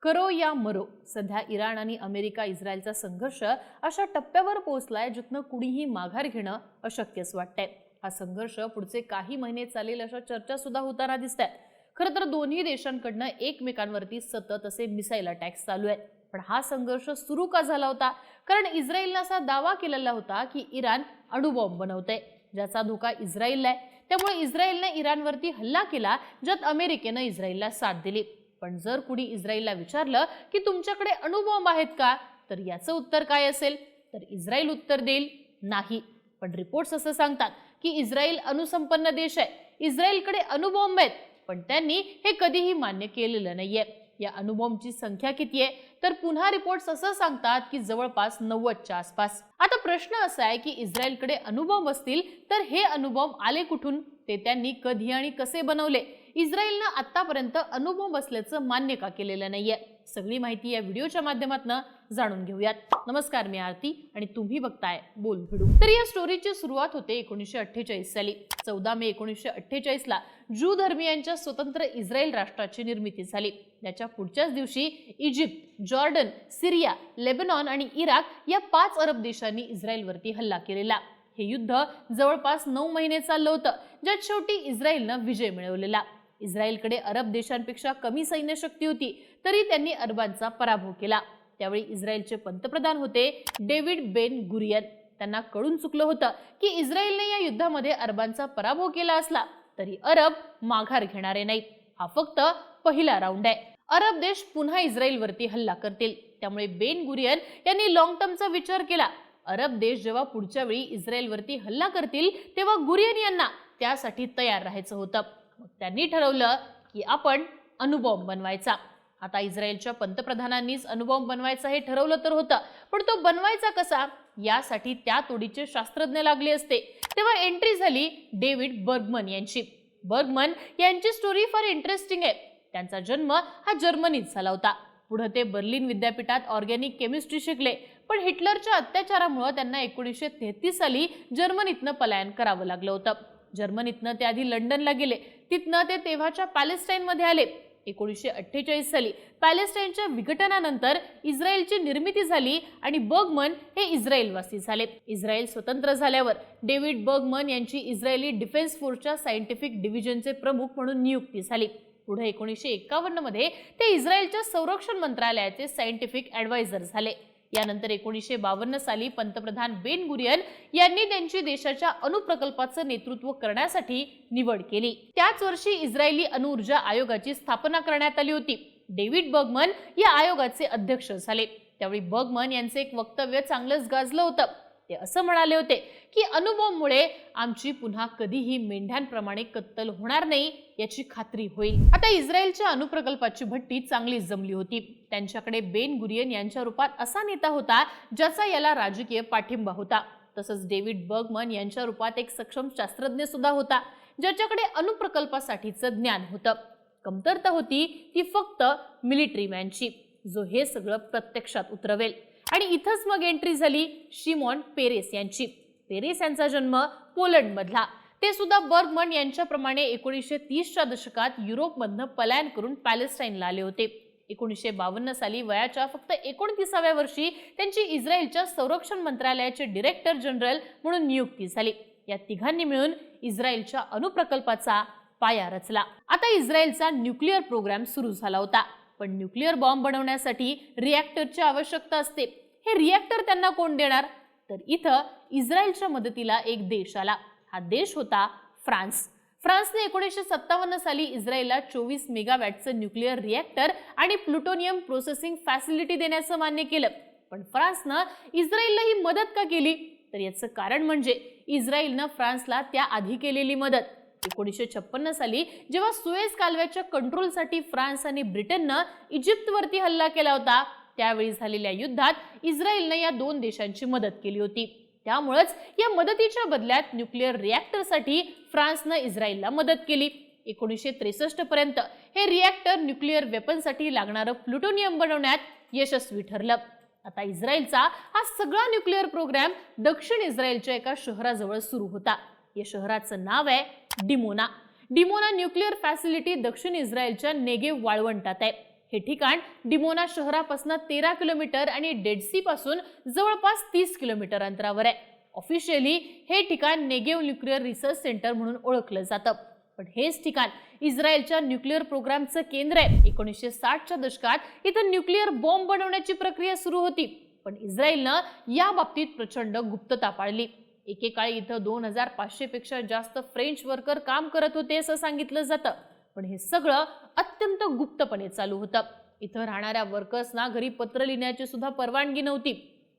करो या मरो, सध्या इराण आणि अमेरिका इस्रायलचा संघर्ष अशा टप्प्यावर पोहोचलाय जिथनं कुणीही माघार घेणं अशक्यच वाटतंय। हा संघर्ष पुढचे काही महिने चालेल अशा चर्चा सुद्धा होताना दिसतात। खरं तर दोन्ही देशांकडनं एकमेकांवरती सतत असे मिसाईल अटॅक्स चालू आहेत। पण हा संघर्ष सुरू का झाला होता? कारण इस्रायलने असा दावा केलेला होता की इराण अणुबॉम्ब बनवतंय, ज्याचा धोका इस्रायलला आहे। त्यामुळे इस्रायलने इराणवरती हल्ला केला, ज्यात अमेरिकेने इस्रायलला साथ दिली। पण जर कुणी इस्रायलला विचारलं की तुमच्याकडे अणुबॉम्ब आहेत का, तर याचं उत्तर काय असेल? तर इस्रायल उत्तर देईल नाही। पण रिपोर्ट्स असं सांगतात की इस्रायल अणुसंपन्न देश आहे, इस्रायलकडे अणुबॉम्ब आहेत, पण त्यांनी हे कधीही मान्य केलेलं नाहीये। या अणुबॉम्बची संख्या किती आहे? तर पुन्हा रिपोर्ट्स असं सांगतात की जवळपास 90च्या आसपास। आता प्रश्न असा आहे की इस्रायलकडे अणुबॉम्ब असतील तर हे अणुबॉम्ब आले कुठून? ते त्यांनी कधी आणि कसे बनवले? इस्रायलनं आतापर्यंत अणुबॉम्ब असल्याचं मान्य का केलेलं नाहीये? सगळी माहिती या व्हिडिओच्या माध्यमातून जाणून घेऊयात। नमस्कार, मी आरती आणि तुम्ही बघताय बोल भिडू। तर या स्टोरीची सुरुवात होते 1948 साली। 14 मे 1948 ला ज्यू धर्मीयांच्या स्वतंत्र इस्रायल राष्ट्राची निर्मिती झाली। याच्या पुढच्याच दिवशी इजिप्त, जॉर्डन, सिरिया, लेबनॉन आणि इराक या 5 अरब देशांनी इस्रायलवरती हल्ला केलेला। हे युद्ध जवळपास 9 महिने चाललं होतं, ज्यात शेवटी इस्रायलनं विजय मिळवलेला। इस्रायलकडे अरब देशांपेक्षा कमी सैन्यशक्ती होती, तरी त्यांनी अरबांचा पराभव केला। त्यावेळी इस्रायलचे पंतप्रधान होते डेव्हिड बेन गुरियन। त्यांना कळून चुकलं होतं की इस्रायलने या युद्धामध्ये अरबांचा पराभव केला असला तरी अरब माघार घेणारे नाहीत। हा फक्त पहिला राऊंड आहे। अरब देश पुन्हा इस्रायलवरती हल्ला करतील, त्यामुळे बेन गुरियन यांनी लॉंग टर्मचा विचार केला। अरब देश जेव्हा पुढच्या वेळी इस्रायलवरती हल्ला करतील तेव्हा गुरियन यांना त्यासाठी तयार राहायचं होतं। मग त्यांनी ठरवलं की आपण अणुबॉम्ब बनवायचा। आता इस्रायलच्या पंतप्रधानांनीच अणुबॉम्ब बनवायचा हे ठरवलं तर होतं, पण तो बनवायचा कसा यासाठी त्या तोडीचे शास्त्रज्ञ लागले असते। तेव्हा एंट्री झाली डेव्हिड बर्गमन यांची। बर्गमन यांची स्टोरी फार इंटरेस्टिंग आहे। त्यांचा जन्म हा जर्मनीत झाला होता। पुढे ते बर्लिन विद्यापीठात ऑर्गॅनिक केमिस्ट्री शिकले, पण हिटलरच्या अत्याचारामुळे त्यांना 1933 साली जर्मनीतनं पलायन करावं लागलं होतं। जर्मनीतनं ते आधी लंडनला गेले, तिथनं ते तेव्हाच्या पॅलेस्टाईनमध्ये आले। 1948 साली पॅलेस्टाईनच्या विघटनानंतर इस्रायलची निर्मिती झाली आणि बर्गमन हे इस्रायलवासी झाले। इस्रायल स्वतंत्र झाल्यावर डेव्हिड बर्गमन यांची इस्रायली डिफेन्स फोर्सच्या सायंटिफिक डिव्हिजनचे प्रमुख म्हणून नियुक्ती झाली। पुढे 1951 मध्ये ते इस्रायलच्या संरक्षण मंत्रालयाचे सायंटिफिक ॲडवायझर झाले। यानंतर 1952 साली पंतप्रधान बेन गुरियन यांनी त्यांची देशाच्या अणुप्रकल्पाचं नेतृत्व करण्यासाठी निवड केली। त्याच वर्षी इस्रायली अणुऊर्जा आयोगाची स्थापना करण्यात आली होती। डेव्हिड बर्गमन या आयोगाचे अध्यक्ष झाले। त्यावेळी बर्गमन यांचे एक वक्तव्य चांगलंच गाजलं होतं। ते असं म्हणाले होते की अणुबॉम्बमुळे आमची पुन्हा कधीही मेंढ्यांप्रमाणे कत्तल होणार नाही याची खात्री होईल। आता इस्रायलच्या अणुप्रकल्पाची भट्टी चांगलीच जमली होती। त्यांच्याकडे बेन गुरियन यांच्या रूपात असा नेता होता ज्याचा याला राजकीय पाठिंबा होता। तसंच डेव्हिड बर्गमन यांच्या रूपात एक सक्षम शास्त्रज्ञ सुद्धा होता, ज्याच्याकडे अणुप्रकल्पासाठीचं ज्ञान होतं। कमतरता होती ती फक्त मिलिटरी मॅनची, जो हे सगळं प्रत्यक्षात उतरवेल। आणि इथंच मग एंट्री झाली शिमॉन पेरेस यांची। पेरेस यांचा जन्म पोलंड मधला। ते सुद्धा बर्गमन यांच्याप्रमाणे 1930च्या दशकात युरोपमधनं पलायन करून पॅलेस्टाईनला आले होते। 1952 साली वयाच्या फक्त 29व्या वर्षी त्यांची इस्रायलच्या संरक्षण मंत्रालयाचे डायरेक्टर जनरल म्हणून नियुक्ती झाली। या तिघांनी मिळून इस्रायलच्या अणुप्रकल्पाचा पाया रचला। आता इस्रायलचा न्यूक्लिअर प्रोग्राम सुरू झाला होता, पण न्यूक्लिअर बॉम्ब बनवण्यासाठी रिॲक्टरची आवश्यकता असते। हे रिॲक्टर त्यांना कोण देणार? तर इथं इस्रायलच्या मदतीला एक देश आला। हा देश होता फ्रान्स। फ्रान्सने 1957 साली इस्रायलला 24 मेगावॅटचं न्यूक्लिअर रिॲक्टर आणि प्लुटोनियम प्रोसेसिंग फॅसिलिटी देण्याचं मान्य केलं। पण फ्रान्सनं इस्रायलला ही मदत का केली? तर याचं कारण म्हणजे इस्रायलनं फ्रान्सला त्याआधी केलेली मदत। 1956 साली जेव्हा सुएझ कालव्याच्या कंट्रोलसाठी फ्रान्स आणि ब्रिटननं इजिप्तवरती हल्ला केला होता, त्यावेळी झालेल्या युद्धात इस्रायलनं या 2 देशांची मदत केली होती। त्यामुळेच या मदतीच्या बदल्यात न्यूक्लिअर रिॲक्टरसाठी फ्रान्सनं इस्रायलला मदत केली। 1963 पर्यंत हे रिॲक्टर न्यूक्लिअर वेपनसाठी लागणारं प्लुटोनियम बनवण्यात यशस्वी ठरलं। आता इस्रायलचा हा सगळा न्यूक्लिअर प्रोग्राम दक्षिण इस्रायलच्या एका शहराजवळ सुरू होता। या शहराचं नाव आहे डिमोना। डिमोना न्यूक्लिअर फॅसिलिटी दक्षिण इस्रायलच्या नेगेव वाळवंटात आहे। हे ठिकाण डिमोना शहरापासून 13 किलोमीटर आणि डेड सी पासून जवळपास 30 किलोमीटर अंतरावर आहे. ऑफिशियली हे ठिकाण नेगेव न्यूक्लिअर रिसर्च सेंटर म्हणून ओळखलं जातं. पण हेच ठिकाण इस्रायलच्या न्यूक्लिअर प्रोग्रामचं केंद्र आहे. 1960च्या दशकात इथं न्यूक्लिअर बॉम्ब बनवण्याची प्रक्रिया सुरू होती. पण इस्रायलनं या बाबतीत प्रचंड गुप्तता पाळली. एकेकाळी इथं 2500 पेक्षा जास्त फ्रेंच वर्कर काम करत होते असं सांगितलं जातं. पण हे सगळं अत्यंत गुप्तपणे चालू होतं. इथं राहणाऱ्या वर्कर्सना घरी पत्र लिहिण्याची सुद्धा परवानगी नव्हती.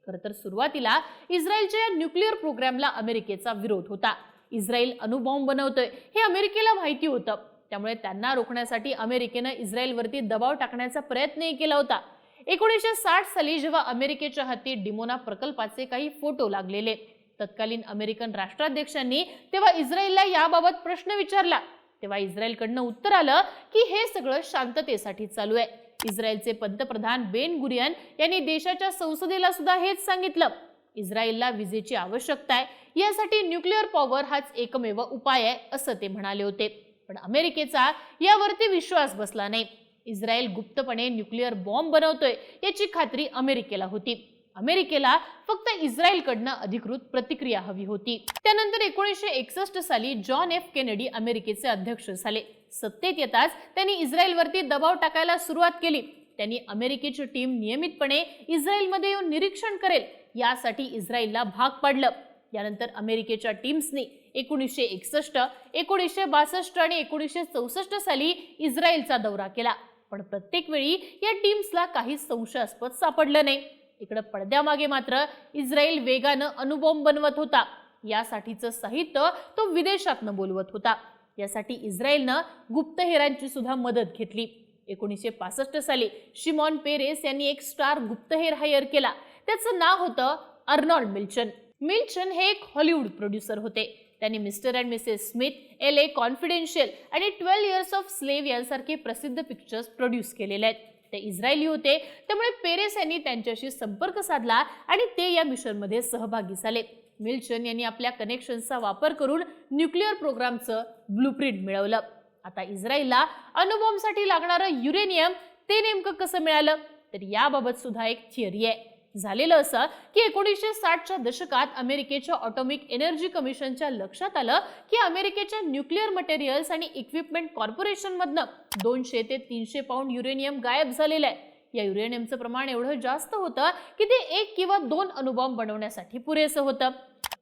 खरं तर सुरुवातीला इस्रायलच्या या न्यूक्लिअर प्रोग्रामला अमेरिकेचा विरोध होता. इस्रायल अणुबॉम्ब बनवतोय हे अमेरिकेला माहिती होतं. त्यामुळे त्यांना रोखण्यासाठी अमेरिकेनं इस्रायलवरती दबाव टाकण्याचा प्रयत्नही केला होता. 1960 साली जेव्हा अमेरिकेच्या हाती डिमोना प्रकल्पाचे काही फोटो लागलेले, तत्कालीन अमेरिकन राष्ट्राध्यक्षांनी तेव्हा इस्रायलला याबाबत प्रश्न विचारला. तेव्हा इस्रायलकडनं उत्तर आलं की हे सगळं शांततेसाठी चालू आहे. इस्रायलचे पंतप्रधान बेन गुरियन यांनी देशाच्या संसदेला सुद्धा हेच सांगितलं. इस्रायलला विजेची आवश्यकता आहे, यासाठी न्यूक्लिअर पॉवर हाच एकमेव उपाय आहे असं ते म्हणाले होते. पण अमेरिकेचा यावरती विश्वास बसला नाही. इस्रायल गुप्तपणे न्यूक्लिअर बॉम्ब बनवतोय याची खात्री अमेरिकेला होती. अमेरिकेला फक्त इस्रायलकडनं अधिकृत प्रतिक्रिया हवी होती. त्यानंतर 1961 साली जॉन एफ केनेडी अमेरिकेचे अध्यक्ष झाले. सत्तेत येताच त्यांनी इस्रायलवरती दबाव टाकायला सुरुवात केली. त्यांनी अमेरिकेची टीम नियमितपणे इस्रायलमध्ये येऊन निरीक्षण करेल यासाठी इस्रायलला भाग पाडलं. यानंतर अमेरिकेच्या टीम्सनी 1961, 1962 आणि 1964 साली इस्रायलचा दौरा केला. पण प्रत्येक वेळी या टीम्सला काही संशयास्पद सापडलं नाही. इकडे पडद्यामागे मात्र इस्रायल वेगानं अणुबॉम्ब बनवत होता. यासाठीचं साहित्य तो विदेशातनं बोलवत होता. यासाठी इस्रायलनं गुप्तहेरांची सुद्धा मदत घेतली. 1965 साली शिमॉन पेरेस यांनी एक स्टार गुप्तहेर हायर केला. त्याचं नाव होतं अर्नॉल्ड मिल्चन. मिल्चन हे एक हॉलिवूड प्रोड्युसर होते. त्यांनी mister and Mrs Smith, LA confidential आणि 12 इयर्स ऑफ स्लेव्ह यांसारखे प्रसिद्ध पिक्चर्स प्रोड्यूस केलेले आहेत. ते इस्रायली होते, त्यामुळे पेरेस यांनी त्यांच्याशी संपर्क साधला आणि ते या मिशनमध्ये सहभागी झाले. मिल्चन यांनी आपल्या कनेक्शनचा वापर करून न्यूक्लिअर प्रोग्रामचं ब्लूप्रिंट मिळवलं. आता इस्रायलला अणुबॉम्बसाठी लागणारं युरेनियम ते नेमकं कसं मिळालं, तर याबाबत सुद्धा एक थिअरी आहे. झालेलं असं की 1960च्या दशकात अमेरिकेच्या ऑटोमिक एनर्जी कमिशनच्या लक्षात आलं की अमेरिकेच्या न्यूक्लिअर मटेरियल्स आणि इक्विपमेंट कॉर्पोरेशन मधनं 200 ते 300 पाऊंड युरेनियम गायब झालेलं आहे. या युरेनियमचं प्रमाण एवढं जास्त होतं की ते 1 किंवा 2 अणुबॉम्ब बनवण्यासाठी पुरेसं होतं.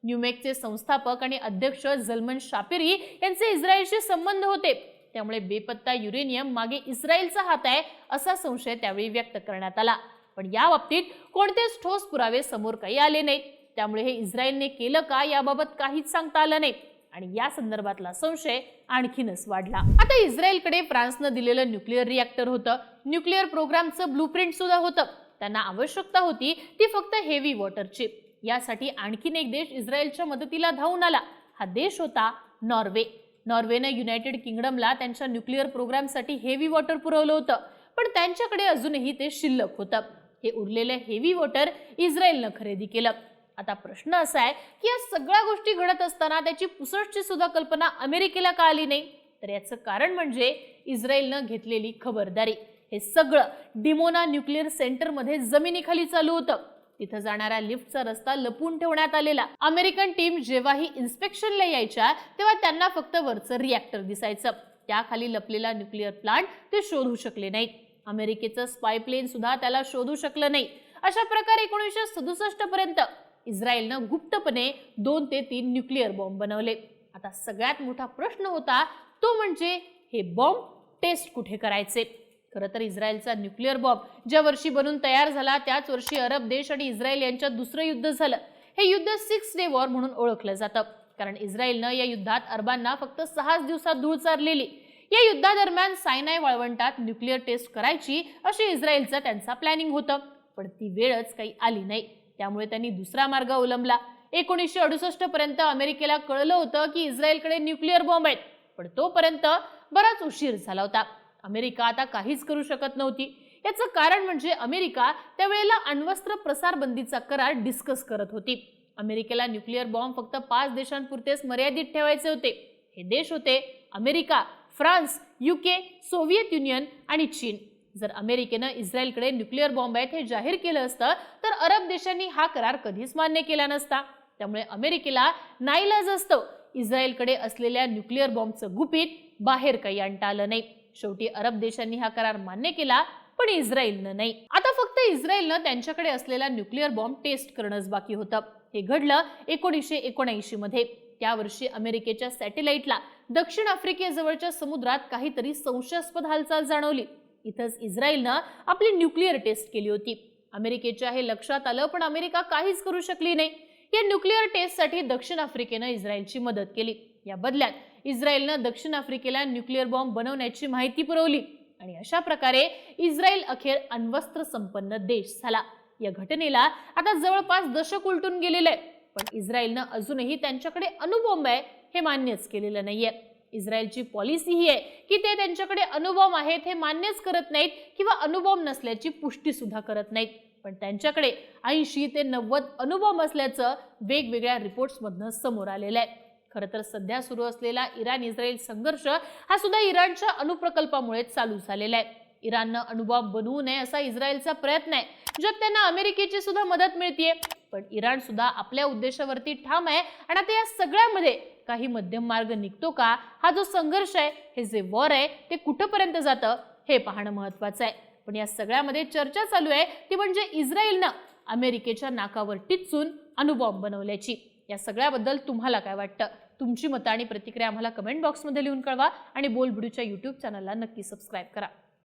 न्यूमेकचे संस्थापक आणि अध्यक्ष झल्मन शापिरी यांचे इस्रायलशी संबंध होते. त्यामुळे बेपत्ता युरेनियम मागे इस्रायलचा हात आहे असा संशय त्यावेळी व्यक्त करण्यात आला. पण या बाबतीत कोणतेच ठोस पुरावे समोर काही आले नाहीत. त्यामुळे हे इस्रायलने केलं का याबाबत काहीच सांगता आलं नाही आणि या संदर्भातला संशय आणखीनच वाढला. आता इस्रायलकडे फ्रान्सनं दिलेलं न्यूक्लिअर रिॲक्टर होतं. न्यूक्लिअर प्रोग्रामचं ब्लूप्रिंट सुद्धा होतं. त्यांना आवश्यकता होती ती फक्त हेवी वॉटरची. यासाठी आणखीन एक देश इस्रायलच्या मदतीला धावून आला. हा देश होता नॉर्वे. नॉर्वेनं युनायटेड किंगडमला त्यांच्या न्यूक्लिअर प्रोग्रामसाठी हेवी वॉटर पुरवलं होतं. पण त्यांच्याकडे अजूनही ते शिल्लक होतं. हे उरलेलं हेवी वॉटर इस्रायलनं खरेदी केलं. आता प्रश्न असा आहे की या सगळ्या गोष्टी घडत असताना त्याची पुसटची सुद्धा कल्पना अमेरिकेला का आली नाही, तर याचं कारण म्हणजे इस्रायलनं घेतलेली खबरदारी. हे सगळं डिमोना न्यूक्लिअर सेंटरमध्ये जमिनीखाली चालू होतं. तिथं जाणाऱ्या लिफ्टचा रस्ता लपून ठेवण्यात आलेला. अमेरिकन टीम जेव्हाही इन्स्पेक्शनला यायच्या तेव्हा त्यांना फक्त वरचं रिॲक्टर दिसायचं. त्याखाली लपलेला न्यूक्लिअर प्लांट ते शोधू शकले नाहीत. अमेरिकेचं स्पाय प्लेन सुद्धा त्याला शोधू शकलं नाही. अशा प्रकारे 1967 पर्यंत इस्रायलनं गुप्तपणे 2 ते 3 न्यूक्लिअर बॉम्ब बनवले. आता सगळ्यात मोठा प्रश्न होता तो म्हणजे हे बॉम्ब टेस्ट कुठे करायचे. खरं तर इस्रायलचा न्यूक्लिअर बॉम्ब ज्या वर्षी बनून तयार झाला त्याच वर्षी अरब देश आणि इस्रायल यांच्यात दुसरं युद्ध झालं. हे युद्ध 6 डे वॉर म्हणून ओळखलं जातं, कारण इस्रायलनं या युद्धात अरबांना फक्त 6 दिवसात धूळ चारलेली. या युद्धादरम्यान सायनाय वाळवंटात न्यूक्लिअर टेस्ट करायची अशी इस्रायलचा त्यांचा प्लॅनिंग होतं. पण ती वेळच काही आली नाही. त्यामुळे त्यांनी दुसरा मार्ग अवलंबला. 1968 पर्यंत अमेरिकेला कळलं होतं की इस्रायलकडे न्यूक्लिअर बॉम्ब आहेत, पण तोपर्यंत बराच उशीर झाला होता. अमेरिका आता काहीच करू शकत नव्हती. याचं कारण म्हणजे अमेरिका त्यावेळेला अण्वस्त्र प्रसार बंदीचा करार डिस्कस करत होती. अमेरिकेला न्यूक्लिअर बॉम्ब फक्त 5 देशांपुरतेच मर्यादित ठेवायचे होते. हे देश होते America, France, UK, Soviet union आणि चीन. जर अमेरिकेनं इस्रायलकडे न्यूक्लिअर बॉम्ब आहेत हे जाहीर केलं असतं तर अरब देशांनी हा करार कधीच मान्य केला नसता. त्यामुळे अमेरिकेला नाईलाज असतं इस्रायलकडे असलेल्या न्यूक्लिअर बॉम्बचं गुपित बाहेर काही आणता आलं नाही. शेवटी अरब देशांनी हा करार मान्य केला पण इस्रायलनं नाही. आता फक्त इस्रायलनं त्यांच्याकडे असलेला न्यूक्लिअर बॉम्ब टेस्ट करणंच बाकी होतं. हे घडलं 1979 मध्ये. त्या वर्षी अमेरिकेच्या सॅटेलाइटला दक्षिण आफ्रिकेजवळच्या समुद्रात काहीतरी संशयास्पद हालचाल जाणवली. इथंच इस्रायलनं आपली न्यूक्लिअर टेस्ट केली होती. अमेरिकेच्या हे लक्षात आलं पण अमेरिका काहीच करू शकली नाही. या न्यूक्लिअर टेस्टसाठी दक्षिण आफ्रिकेनं इस्रायलची मदत केली. या बदल्यात इस्रायलनं दक्षिण आफ्रिकेला न्यूक्लिअर बॉम्ब बनवण्याची माहिती पुरवली आणि अशा प्रकारे इस्रायल अखेर अण्वस्त्र संपन्न देश झाला. या घटनेला आता जवळपास दशक उलटून गेलेलं आहे पण इस्रायलनं अजूनही त्यांच्याकडे अणुबॉम्ब आहे हे मान्यच केलेलं नाहीये. इस्रायलची पॉलिसी ही आहे की ते त्यांच्याकडे अणुबॉम्ब आहेत हे मान्यच करत नाहीत किंवा अणुबॉम्ब नसल्याची पुष्टी सुद्धा करत नाहीत. पण त्यांच्याकडे 80 ते 90 अणुबॉम्ब असल्याचं वेगवेगळ्या रिपोर्ट्समधनं समोर आलेलं आहे. खरं तर सध्या सुरू असलेला इराण इस्रायल संघर्ष हा सुद्धा इराणच्या अणुप्रकल्पामुळे चालू झालेला आहे. इराणनं अणुबॉम्ब बनवू नये असा इस्रायलचा प्रयत्न आहे, ज्यात त्यांना अमेरिकेची सुद्धा मदत मिळतेय. पण इराण सुद्धा आपल्या उद्देशावरती ठाम आहे आणि आता या सगळ्यामध्ये काही मध्यम मार्ग निघतो का? हा जो संघर्ष आहे, हे जे वॉर आहे ते कुठपर्यंत जातं हे पाहणं महत्वाचं आहे. पण या सगळ्यामध्ये चर्चा चालू आहे ती म्हणजे इस्रायलनं अमेरिकेच्या नाकावर टिच्चून अणुबॉम्ब बनवल्याची. या सगळ्याबद्दल तुम्हाला काय वाटतं? तुमची मतं आणि प्रतिक्रिया आम्हाला कमेंट बॉक्समध्ये लिहून कळवा आणि बोलबिडूच्या YouTube चॅनलला नक्की सबस्क्राईब करा.